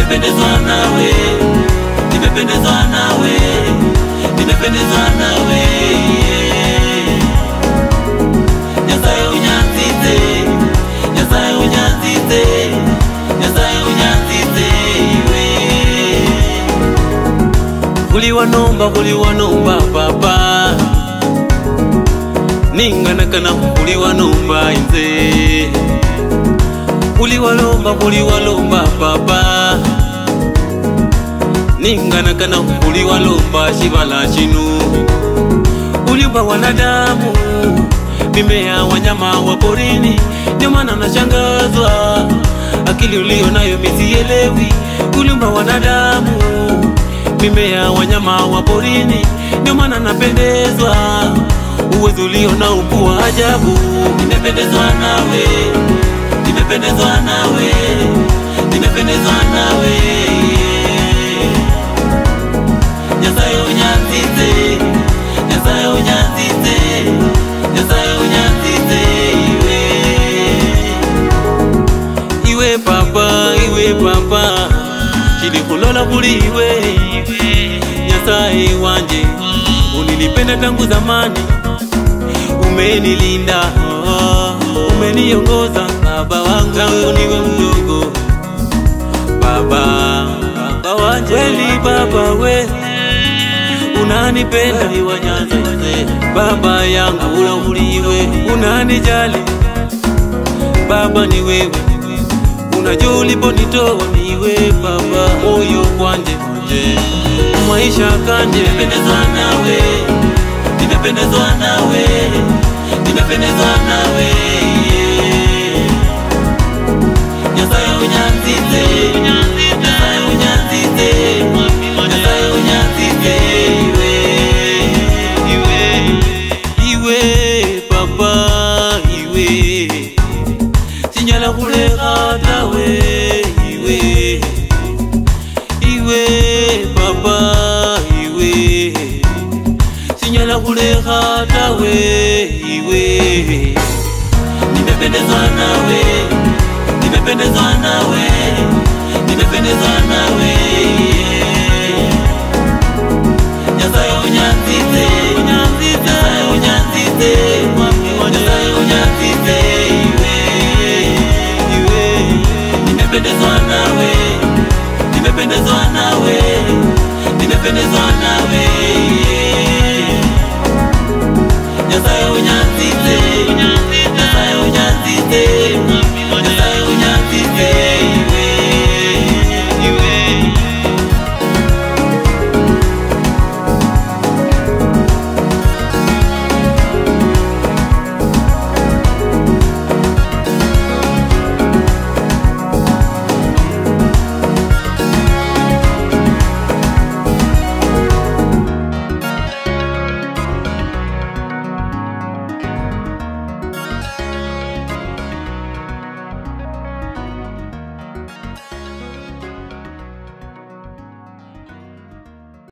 nimependezwa nawe, nimependezwa nawe, nimependezwa nawe. Nyasaye unyanzize, Nyasaye unyanzize, Nyasaye unyanzize iwe. Kuliwanomba papa, ninganakana kuliwanomba inze. Kuliwalomba papa, ninganakana kuliwalomba shibala chinu. Uliumba wanadamu, mimea, wanyama wa porini, ndio maana nashangazwa akili ulio nayo misielewi. Uliumba wanadamu, mimea, wanyama wa porini, ndio maana napendezwa uwezo ulio na ukua ajabu. Nimependezwa nawe, nimependezwa nawe, nimependezwa nawe. Nyasaye unyanzize, Nyasaye unyanzize, Nyasaye unyanzize iwe. Iwe papa, chili kulola kuli iwe. Nyasaye wanje, unilipenda tangu zamani, umenilinda, umeniongoza. Baba wangu niwe mdogo, baba wanje, kweli baba we unanipenda wanyanzize. Baba yangu uliwe, unanijali baba, ni wewe unajua uliponitoa. Niwe baba, moyo kwanje maisha kanje. Nimependezwa nawe, nimependezwa nawe, nimependezwa nawe. Nyasaye unyanzize, Nyasaye unyanzize, Nyasaye unyanzize iwe papa iwe. Sinyala kuleka tawe iwe papa iwe. Sinyala kuleka tawe iwe. Nimependezwa nawe, nimependezwa nawe, nimependezwa nawe. Nyasaye unyanzize, Nyasaye unyanzize, Nyasaye unyanzize iwe. Nimependezwa nawe, nimependezwa nawe.